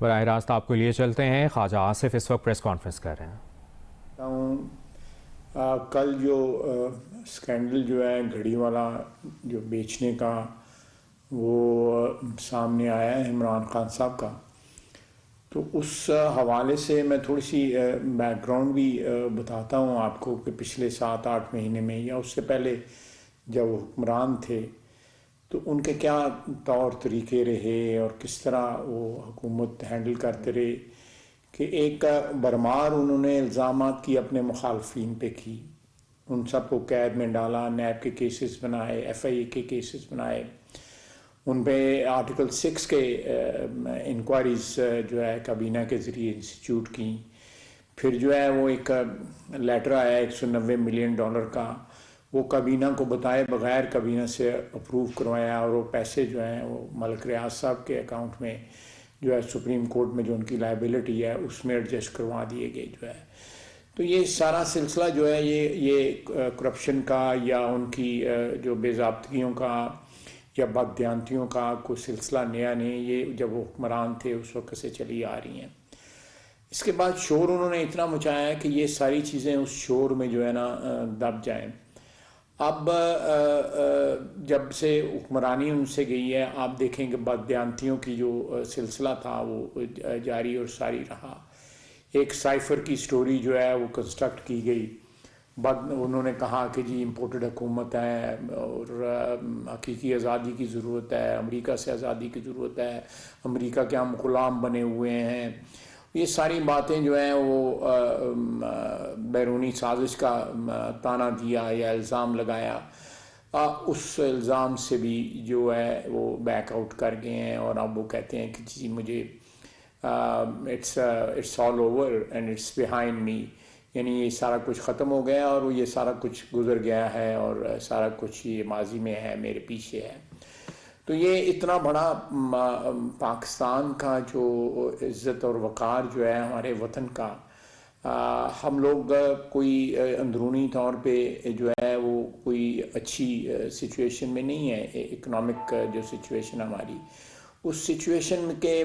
बराह रास्त आपको लिए चलते हैं। ख्वाजा आसिफ इस वक्त प्रेस कॉन्फ्रेंस कर रहे हैं। कल जो स्कैंडल जो है घड़ी वाला जो बेचने का वो सामने आया है इमरान खान साहब का, तो उस हवाले से मैं थोड़ी सी बैकग्राउंड भी बताता हूँ आपको कि पिछले 7-8 महीने में या उससे पहले जब वो हुक्मरान थे तो उनके क्या तौर तरीके रहे और किस तरह वो हुकूमत हैंडल करते रहे। कि एक भरमार उन्होंने इल्ज़ामात की अपने मुखालफिन पे की, उन सबको कैद में डाला, नैब के केसेस बनाए, FIA के केसेस बनाए, उन पे आर्टिकल 6 के इंक्वायरीज जो है काबीना के ज़रिए इंस्टीट्यूट की। फिर जो है वो एक लेटर आया $190 मिलियन का, वो काबीना को बताए बगैर काबीना से अप्रूव करवाया और वो पैसे जो हैं वो मलिक रियाज साहब के अकाउंट में जो है सुप्रीम कोर्ट में जो उनकी लायबिलिटी है उसमें एडजस्ट करवा दिए गए जो है। तो ये सारा सिलसिला जो है ये करप्शन का या उनकी जो बेज़ाब्तगियों का या बददियानतियों का कोई सिलसिला नया नहीं, ये जब वो हुक्मरान थे उस वक्त से चली आ रही हैं। इसके बाद शोर उन्होंने इतना मचाया है कि ये सारी चीज़ें उस शोर में जो है ना दब जाएं। अब जब से हुक्मरानी उनसे गई है आप देखेंगे बददियानतियों की जो सिलसिला था वो जारी और सारी रहा। एक साइफर की स्टोरी जो है वो कंस्ट्रक्ट की गई, उन्होंने कहा कि जी इम्पोर्टेड हुकूमत है और हकीकी आज़ादी की ज़रूरत है, अमेरिका से आज़ादी की ज़रूरत है, अमेरिका के हम ग़ुलाम बने हुए हैं। ये सारी बातें जो हैं वो बैरूनी साजिश का ताना दिया या इल्ज़ाम लगाया। उस इल्ज़ाम से भी जो है वो बैकआउट कर गए हैं और अब वो कहते हैं कि जी मुझे it's all over and it's behind me, यानी ये सारा कुछ ख़त्म हो गया और ये सारा कुछ गुजर गया है और सारा कुछ ये माजी में है, मेरे पीछे है। तो ये इतना बड़ा पाकिस्तान का जो इज़्ज़त और वक़ार जो है हमारे वतन का, हम लोग कोई अंदरूनी तौर पे जो है वो कोई अच्छी सिचुएशन में नहीं है। इकोनॉमिक जो सिचुएशन हमारी, उस सिचुएशन के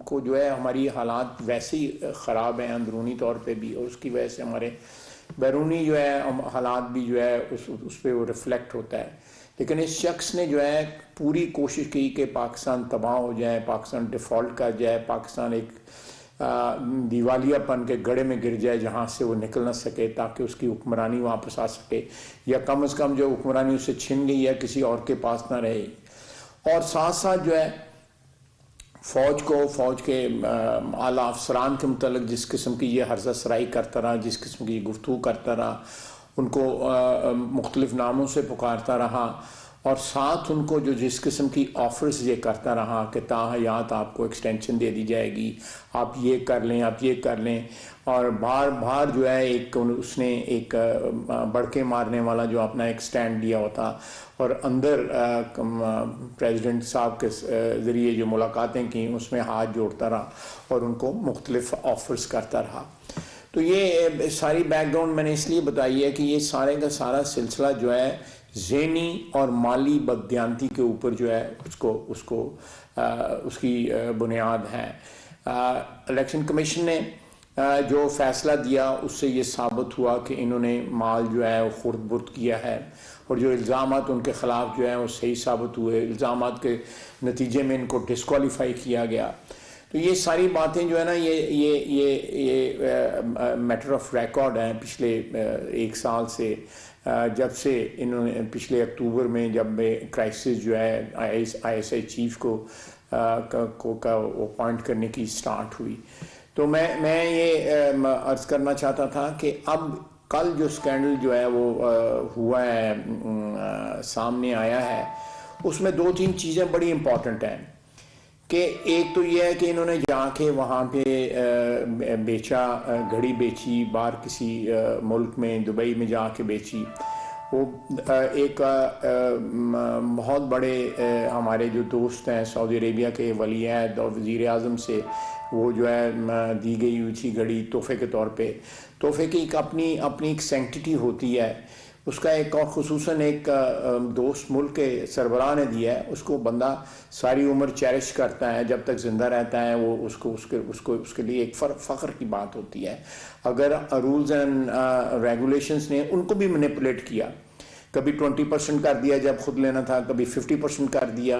को जो है हमारी हालात वैसे ही ख़राब हैं अंदरूनी तौर पे भी, और उसकी वजह से हमारे बैरूनी जो है हालात भी जो है उस पर वो रिफ्लेक्ट होता है। लेकिन इस शख्स ने जो है पूरी कोशिश की कि पाकिस्तान तबाह हो जाए, पाकिस्तान डिफ़ॉल्ट कर जाए, पाकिस्तान एक दिवालियापन के गड़े में गिर जाए जहाँ से वो निकल ना सके, ताकि उसकी हुक्मरानी वापस आ सके या कम से कम जो हुक्मरानी उससे छिन गई है किसी और के पास ना रहे। और साथ साथ जो है फ़ौज के आला अफसरान के मुतल्लिक़ जिस किस्म की ये हर्ज़ा सराई करता रहा, जिस किस्म की गुफ्तगू करता रहा, उनको मुख्तलिफ़ नामों से पुकारता रहा और साथ उनको जो जिस किस्म की ऑफ़र्स ये करता रहा कि ताहयात आपको एक्सटेंशन दे दी जाएगी, आप ये कर लें, आप ये कर लें। और बार बार जो है उसने एक बड़के मारने वाला जो अपना एक स्टैंड लिया होता और अंदर प्रेसिडेंट साहब के ज़रिए जो मुलाकातें की उसमें हाथ जोड़ता रहा और उनको मुख्तलिफ़ ऑफ़र्स करता रहा। तो ये सारी बैकग्राउंड मैंने इसलिए बताई है कि ये सारे का सारा सिलसिला जो है ज़हनी और माली बददियानती के ऊपर जो है उसकी बुनियाद है। इलेक्शन कमीशन ने जो फ़ैसला दिया उससे ये साबित हुआ कि इन्होंने माल जो है वो खुर्द बुर्द किया है और जो इल्ज़ामात उनके ख़िलाफ़ जो है वो सही साबित हुए, इल्ज़ामात के नतीजे में इनको डिस्क्वालीफाई किया गया। तो ये सारी बातें जो है ना ये मैटर ऑफ रिकॉर्ड हैं पिछले 1 साल से, जब से इन्होंने पिछले अक्टूबर में जब क्राइसिस जो है ISI चीफ को अपॉइंट करने की स्टार्ट हुई। तो मैं ये अर्ज़ करना चाहता था कि अब कल जो स्कैंडल जो है वो हुआ है सामने आया है, उसमें 2-3 चीज़ें बड़ी इम्पॉर्टेंट हैं। कि एक तो ये है कि इन्होंने जाके वहाँ पे बेचा, घड़ी बेची, बाहर किसी मुल्क में दुबई में जाके बेची। वो एक बहुत बड़े हमारे जो दोस्त हैं सऊदी अरेबिया के वली अहद और वज़ीर आज़म से वो जो है दी गई हुई थी घड़ी तोहफे के तौर पे। तोहफे की एक अपनी एक सेंटिटी होती है, उसका एक और खुसूसन एक दोस्त मुल्क के सरबराह ने दिया है, उसको बंदा सारी उम्र चेरिश करता है, जब तक ज़िंदा रहता है वो उसके लिए एक फ़ख्र की बात होती है। अगर रूल्स एंड रेगुलेशंस ने उनको भी मैनिपुलेट किया, कभी 20% कर दिया जब खुद लेना था, कभी 50% कर दिया,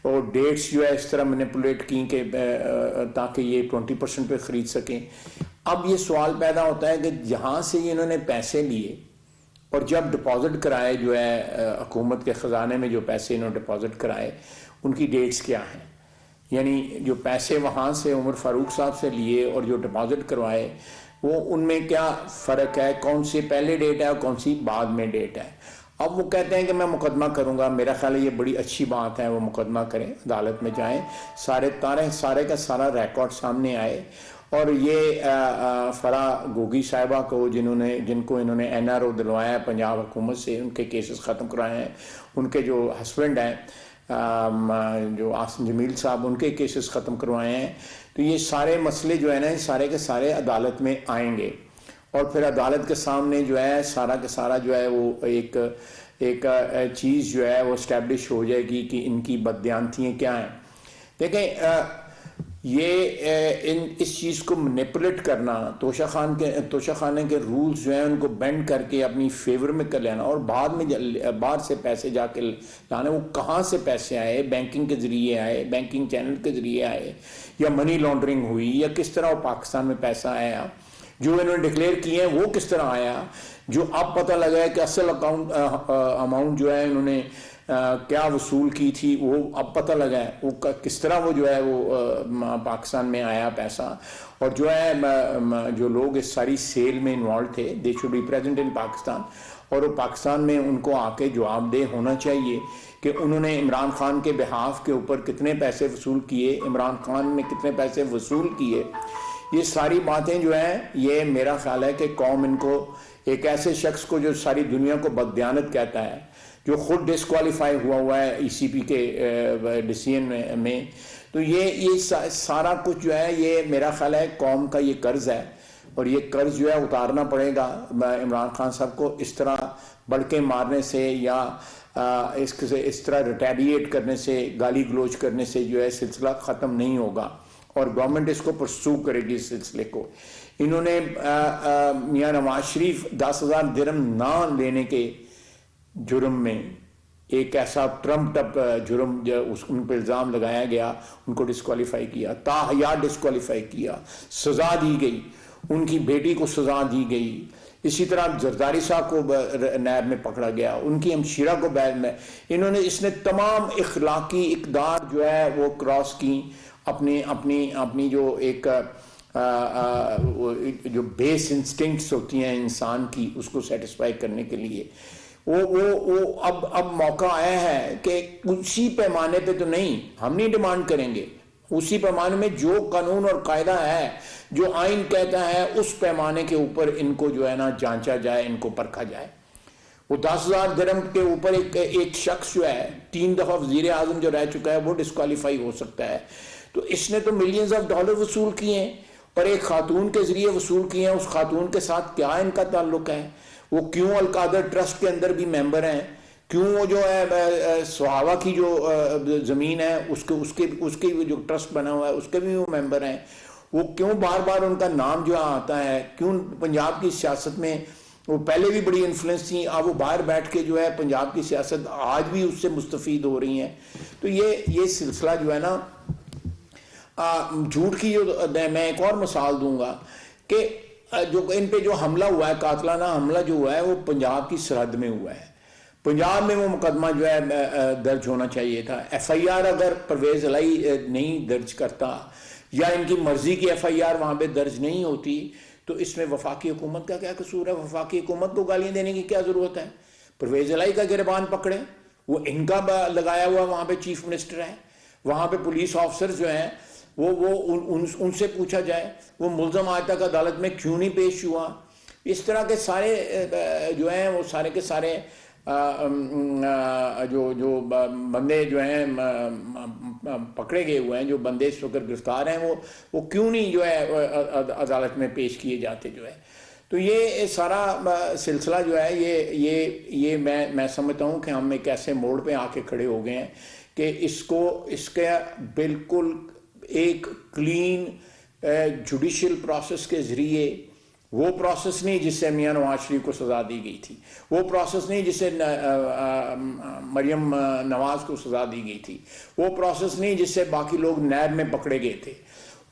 और डेट्स जो है इस तरह मैनिपुलेट की कि ताकि ये 20% पे ख़रीद सकें। अब ये सवाल पैदा होता है कि जहाँ से इन्होंने पैसे लिए और जब डिपॉजिट कराए जो है हुकूमत के ख़जाने में जो पैसे इन्होंने डिपॉजिट कराए उनकी डेट्स क्या हैं, यानी जो पैसे वहाँ से उमर फ़ारूक साहब से लिए और जो डिपॉजिट करवाए वो उनमें क्या फ़र्क है, कौन सी पहले डेट है और कौन सी बाद में डेट है। अब वो कहते हैं कि मैं मुकदमा करूँगा, मेरा ख्याल है ये बड़ी अच्छी बात है, वो मुकदमा करें, अदालत में जाएं, सारे का सारा रिकॉर्ड सामने आए। और ये फरा गोगी साहिबा को जिनको इन्होंने NRO दिलवाया है पंजाब हुकूमत से, उनके केसेस ख़त्म कराए हैं, उनके जो हस्बैंड हैं जो आसिम जमील साहब, उनके केसेस ख़त्म करवाए हैं। तो ये सारे मसले जो है ना, सारे के सारे अदालत में आएंगे और फिर अदालत के सामने जो है सारा का सारा जो है वो एक चीज़ जो है वो इस्टेब्लिश हो जाएगी कि इनकी बददियानतियाँ क्या हैं। देखें इस चीज़ को मैनिपुलेट करना, तोशाखाने के रूल्स जो हैं उनको बेंड करके अपनी फेवर में कर लेना और बाद में बाहर से पैसे जाके लाने, वो कहाँ से पैसे आए, बैंकिंग के ज़रिए आए, बैंकिंग चैनल के ज़रिए आए, या मनी लॉन्ड्रिंग हुई, या किस तरह पाकिस्तान में पैसा आया, जो इन्होंने डिक्लेयर किए हैं वो किस तरह आया, जो अब पता लगा है कि असल अमाउंट जो है इन्होंने क्या वसूल की थी वो अब पता लगा है, वो किस तरह वो जो है वो पाकिस्तान में आया पैसा। और जो है जो लोग इस सारी सेल में इन्वॉल्व थे, they should be present in Pakistan, और वो पाकिस्तान में उनको आके जवाबदेह होना चाहिए कि उन्होंने इमरान खान के बिहाफ के ऊपर कितने पैसे वसूल किए, इमरान खान ने कितने पैसे वसूल किए। ये सारी बातें जो हैं, ये मेरा ख्याल है कि कौम इनको, एक ऐसे शख्स को जो सारी दुनिया को बददियानत कहता है, जो खुद डिस्क्वालीफाई हुआ है ECP के डिसीजन में, तो ये सारा कुछ जो है ये मेरा ख्याल है कौम का ये कर्ज है, और ये कर्ज जो है उतारना पड़ेगा इमरान खान साहब को। इस तरह बढ़ के मारने से या इस तरह रिटेलिएट करने से, गाली गलोच करने से जो है सिलसिला ख़त्म नहीं होगा, और गवर्नमेंट इसको परसू करेगी इस सिलसिले को। इन्होंने मियां नवाज शरीफ 10,000 दिरहम ना लेने के जुर्म में, एक ऐसा ट्रम्प टप जुर्म उन पर इल्ज़ाम लगाया गया, उनको डिस्क्वालीफाई किया, ताहयात डिस्क्वालीफाई किया, सज़ा दी गई, उनकी बेटी को सज़ा दी गई। इसी तरह जरदारी साहब को नैब में पकड़ा गया, उनकी हमशीरा को बैल में, इसने तमाम इखलाकी इक़दार जो है वो क्रॉस की, अपनी जो एक जो बेस इंस्टिंक्ट्स होती हैं इंसान की, उसको सेटिस्फाई करने के लिए वो अब मौका आया है कि उसी पैमाने पे तो नहीं, हम नहीं डिमांड करेंगे, उसी पैमाने में जो कानून और कायदा है, जो आइन कहता है, उस पैमाने के ऊपर इनको जो है ना जांचा जाए, इनको परखा जाए। वो 10,000 दिरहम के ऊपर एक शख्स जो है 3 दफ़ा वज़ीर आज़म जो रह चुका है वो डिस्क्वालीफाई हो सकता है। तो इसने तो मिलियंस ऑफ डॉलर वसूल किए हैं और एक खातून के जरिए वसूल किए हैं। उस खातून के साथ क्या इनका ताल्लुक है, वो क्यों अलकादर ट्रस्ट के अंदर भी मेंबर हैं, क्यों वो जो है सुहावा की जो ज़मीन है उसके जो ट्रस्ट बना हुआ है उसके भी वो मेंबर हैं, वो क्यों बार बार उनका नाम जो आता है, क्यों पंजाब की सियासत में वो पहले भी बड़ी इन्फ्लुएंस थी, अब वो बाहर बैठ के जो है पंजाब की सियासत आज भी उससे मुस्तफ़ीद हो रही हैं। तो ये सिलसिला जो है ना झूठ की, जो मैं एक और मिसाल दूंगा कि जो इन पे जो हमला हुआ है, कातलाना हमला जो हुआ है, वो पंजाब की सरहद में हुआ है। पंजाब में वो मुकदमा जो है दर्ज होना चाहिए था। FIR अगर परवेज़ इलाही नहीं दर्ज करता या इनकी मर्जी की FIR वहाँ पे दर्ज नहीं होती तो इसमें वफाकी हुकूमत का क्या कसूर है? वफाकी हुकूमत को गालियाँ देने की क्या ज़रूरत है? परवेज़ इलाही का गिरबान पकड़े, वो इनका लगाया हुआ वहाँ पे चीफ मिनिस्टर है, वहाँ पे पुलिस ऑफिसर जो हैं उनसे पूछा जाए वो मुल्ज़म आज तक अदालत में क्यों नहीं पेश हुआ। इस तरह के सारे जो हैं वो सारे के सारे जो बंदे जो हैं पकड़े गए हुए हैं, जो बंदे इस वक्त गिरफ्तार हैं, वो क्यों नहीं जो है अदालत में पेश किए जाते जो है। तो ये सारा सिलसिला जो है ये मैं समझता हूँ कि हम एक ऐसे मोड़ पे आके खड़े हो गए हैं कि इसके बिल्कुल एक क्लीन जुडिशियल प्रोसेस के ज़रिए, वो प्रोसेस नहीं जिससे मियां नवाज शरीफ को सज़ा दी गई थी, वो प्रोसेस नहीं जिससे मरियम नवाज को सज़ा दी गई थी, वो प्रोसेस नहीं जिससे बाकी लोग नैब में पकड़े गए थे,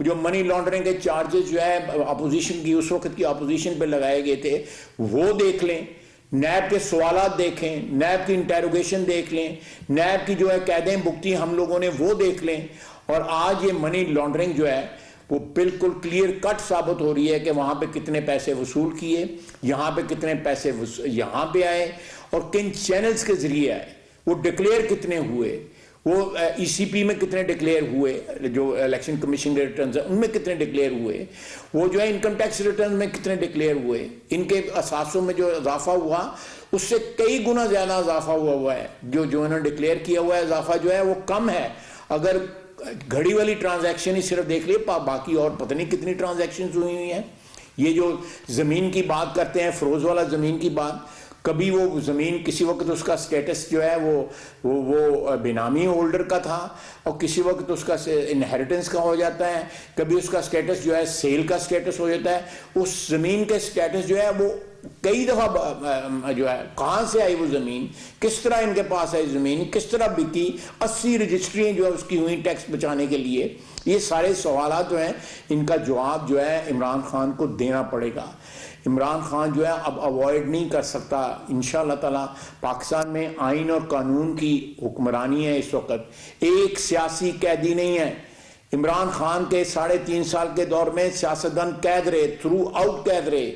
जो मनी लॉन्ड्रिंग के चार्जेस जो है अपोजिशन की, उस वक्त की अपोजिशन पे लगाए गए थे, वो देख लें, नैब के सवालात देखें, नैब की इंटेरोगेशन देख लें, नैब की जो है कैदें भुगती हम लोगों ने वो देख लें, और आज ये मनी लॉन्ड्रिंग जो है वो बिल्कुल क्लियर कट साबित हो रही है कि वहाँ पे कितने पैसे वसूल किए, यहाँ पे कितने पैसे यहाँ पे आए और किन चैनल्स के जरिए आए, वो डिक्लेयर कितने हुए, वो ईसीपी में कितने डिक्लेयर हुए, जो इलेक्शन कमीशन के रिटर्न्स हैं उनमें कितने डिक्लेयर हुए, वो जो है इनकम टैक्स रिटर्न में कितने डिक्लेयर हुए, इनके असासों में जो इजाफा हुआ उससे कई गुना ज़्यादा इजाफा हुआ है, जो इन्होंने डिक्लेयर किया हुआ है इजाफा जो है वो कम है। अगर घड़ी वाली ट्रांजैक्शन ही सिर्फ देख लिए, बाकी और पता नहीं कितनी ट्रांजैक्शंस हुई हैं। ये जो ज़मीन की बात करते हैं, फरोज वाला ज़मीन की बात, कभी वो ज़मीन किसी वक्त उसका स्टेटस जो है वो बेनामी होल्डर का था और किसी वक्त उसका इनहेरिटेंस का हो जाता है, कभी उसका स्टेटस जो है सेल का स्टेटस हो जाता है। उस ज़मीन के स्टेटस जो है वो कई दफ़ा जो है कहाँ से आई वो ज़मीन, किस तरह इनके पास आई ज़मीन, किस तरह बिकी, 80 रजिस्ट्रियाँ जो है उसकी हुई टैक्स बचाने के लिए। ये सारे सवाल जो हैं इनका जवाब जो है इमरान खान को देना पड़ेगा। इमरान खान जो है अब अवॉइड नहीं कर सकता। इंशाअल्लाह ताला पाकिस्तान में आइन और कानून की हुक्मरानी है इस वक्त, एक सियासी कैदी नहीं है। इमरान खान के 3.5 साल के दौर में सियासतदान कैद रहे, थ्रू आउट कैद रहे।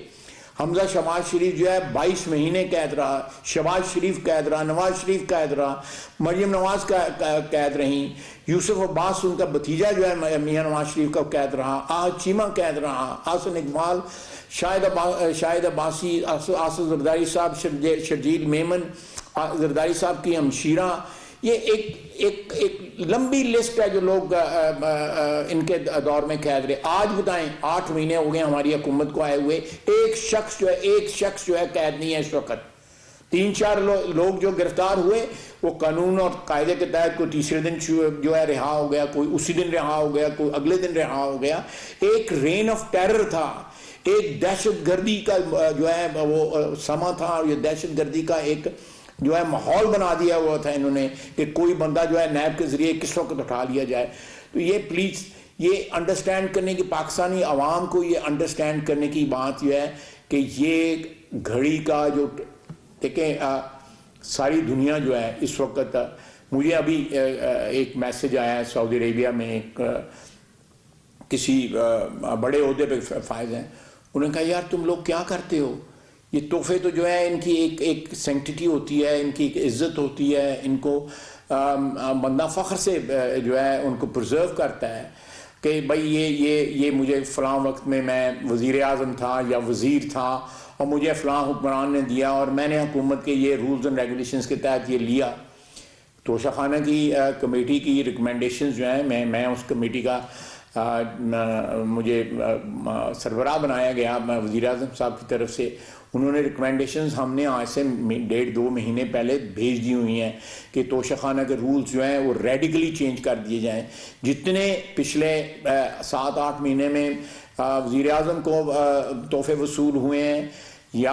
हमजा शहबाज शरीफ जो है 22 महीने कैद रहा, शहबाज शरीफ कैद रहा, नवाज शरीफ कैद रहा, मरियम नवाज कैद रही, यूसुफ अब्बास उनका भतीजा जो है मियां नवाज शरीफ का कैद रहा, आज चीमा कैद रहा, आसन इकबाल, शाहिद अब्बासी, आसिफ जरदारी साहब, शर्जील मेमन जरदारी साहब की हमशीरा। ये एक लंबी लिस्ट है जो लोग इनके दौर में कैद रहे। आज बताएं 8 महीने हो गए हमारी हुकूमत को आए हुए, एक शख्स जो है कैद नहीं है इस वक्त। 3-4 लोग जो गिरफ्तार हुए वो कानून और कायदे के तहत, कोई तीसरे दिन जो है रिहा हो गया, कोई उसी दिन रिहा हो गया, कोई अगले दिन रिहा हो गया। एक रेन ऑफ टेरर था, एक दहशतगर्दी का जो है वो समा था, और ये दहशतगर्दी का एक जो है माहौल बना दिया हुआ था इन्होंने कि कोई बंदा जो है नैब के जरिए किस वक्त उठा लिया जाए। तो ये प्लीज़ ये अंडरस्टैंड करने की, पाकिस्तानी अवाम को ये अंडरस्टैंड करने की बात यह है कि ये घड़ी का जो देखें सारी दुनिया जो है इस वक्त, मुझे अभी एक मैसेज आया है सऊदी अरेबिया में, एक किसी बड़े ओहदे पे फायज हैं, उन्होंने कहा यार तुम लोग क्या करते हो, ये तोहफे तो जो है इनकी एक सेंटिटी होती है, इनकी एक इज्जत होती है, इनको बंदा फ़ख्र से जो है उनको प्रिजर्व करता है कि भाई ये मुझे फ़लाँ वक्त में मैं वज़ीर आज़म था या वज़ीर था और मुझे फ़लाँ हुक्मरान ने दिया और मैंने हुकूमत के ये रूल्स एंड रेगुलेशंस के तहत ये लिया। तोशाखाना की कमेटी की रिकमेंडेशंस जो हैं, मैं उस कमेटी का मुझे सरबराह बनाया गया वज़ीर आज़म साहब की तरफ से। उन्होंने रिकमेंडेशंस हमने आज से 1.5-2 महीने पहले भेज दी हुई हैं कि तोशाखाना के रूल्स जो हैं वो रेडिकली चेंज कर दिए जाएं। जितने पिछले 7-8 महीने में वज़ीर आज़म को तोहफे वसूल हुए हैं या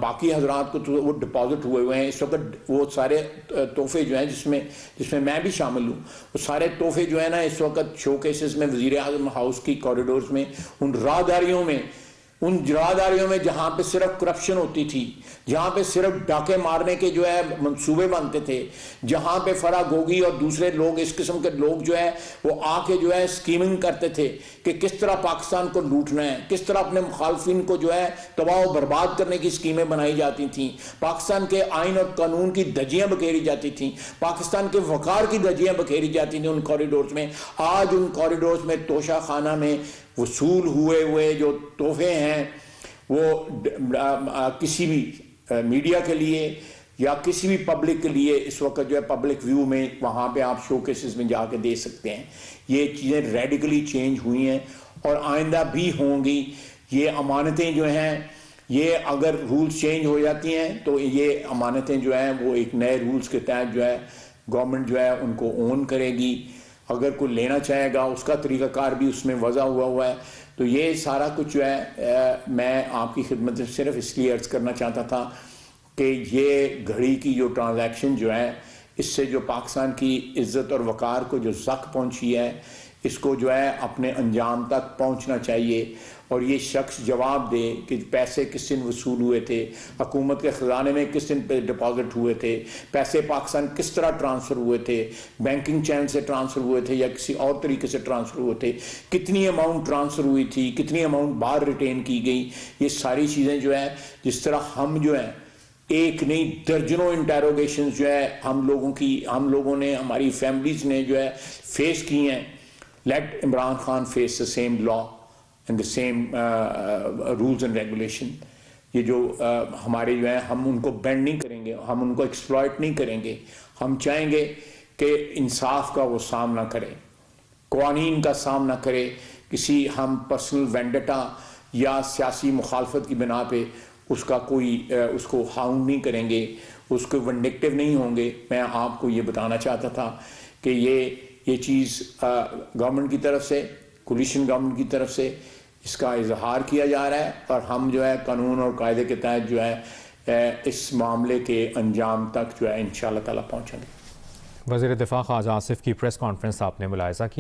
बाकी हजरात को तो वो डिपॉजिट हुए हैं इस वक्त, वो सारे तोहफे जो हैं जिसमें मैं भी शामिल हूँ, वो सारे तोहफे जो है ना इस वक्त शो केसेस में वज़ीर आज़म हाउस की कॉरिडोर्स में, उन राहदारियों में जहाँ पे सिर्फ करप्शन होती थी, जहाँ पे सिर्फ डाके मारने के जो है मंसूबे बनते थे, जहाँ पे फराह गोगी और दूसरे लोग इस किस्म के लोग जो है वो आके जो है स्कीमिंग करते थे कि किस तरह पाकिस्तान को लूटना है, किस तरह अपने मुखालफिन को जो है तबाह और बर्बाद करने की स्कीमें बनाई जाती थी, पाकिस्तान के आइन और कानून की धज्जियाँ बखेरी जाती थी, पाकिस्तान के वक़ार की धज्जियाँ बखेरी जाती थी उन कॉरिडोर्स में। आज उन कॉरिडोर्स में तोशाखाना में वसूल हुए जो तोहफे हैं वो किसी भी मीडिया के लिए या किसी भी पब्लिक के लिए इस वक्त जो है पब्लिक व्यू में वहाँ पे आप शो केसेस में जाके दे सकते हैं। ये चीज़ें रेडिकली चेंज हुई हैं और आइंदा भी होंगी। ये अमानतें जो हैं, ये अगर रूल्स चेंज हो जाती हैं तो ये अमानतें जो हैं वो एक नए रूल्स के तहत जो है गवर्नमेंट जो है उनको ओन करेगी। अगर कोई लेना चाहेगा उसका तरीक़ाकार भी उसमें वज़ा हुआ है। तो ये सारा कुछ जो है मैं आपकी खिदमत में सिर्फ इसलिए अर्ज़ करना चाहता था कि ये घड़ी की जो ट्रांजैक्शन जो है, इससे जो पाकिस्तान की इज़्ज़त और वक़ार को जो ज़ख्म पहुंची है, इसको जो है अपने अंजाम तक पहुंचना चाहिए। और ये शख्स जवाब दे कि पैसे किस दिन वसूल हुए थे, हुकूमत के ख़जाने में किस दिन पे डिपॉजिट हुए थे, पैसे पाकिस्तान किस तरह ट्रांसफ़र हुए थे, बैंकिंग चैनल से ट्रांसफ़र हुए थे या किसी और तरीके से ट्रांसफ़र हुए थे, कितनी अमाउंट ट्रांसफ़र हुई थी, कितनी अमाउंट बाहर रिटेन की गई। ये सारी चीज़ें जो है, जिस तरह हम जो है एक नहीं दर्जनों इंटेरोगेशन जो है हम लोगों ने, हमारी फैमिलीज ने जो है फेस की हैं। Let Imran Khan face the same law and the same rules and regulation. ये जो हमारे जो है, हम उनको बेंड नहीं करेंगे, हम उनको एक्सप्लॉइट नहीं करेंगे। हम चाहेंगे कि इंसाफ का वो सामना करे, क़वानीन का सामना करे। किसी हम पर्सनल वेंडेटा या सियासी मुखालफत की बिना पे उसका उसको हाउंड नहीं करेंगे, उसको विंडिक्टिव नहीं होंगे। मैं आपको ये बताना चाहता था कि ये चीज़ गवर्नमेंट की तरफ से, कोलिशन गवर्नमेंट की तरफ से इसका इजहार किया जा रहा है और हम जो है कानून और कायदे के तहत जो है इस मामले के अंजाम तक जो है इंशाअल्लाह ताला पहुँचेंगे। वज़ीर दिफ़ा ख्वाजा आसिफ की प्रेस कॉन्फ्रेंस आपने मुलाहिज़ा की।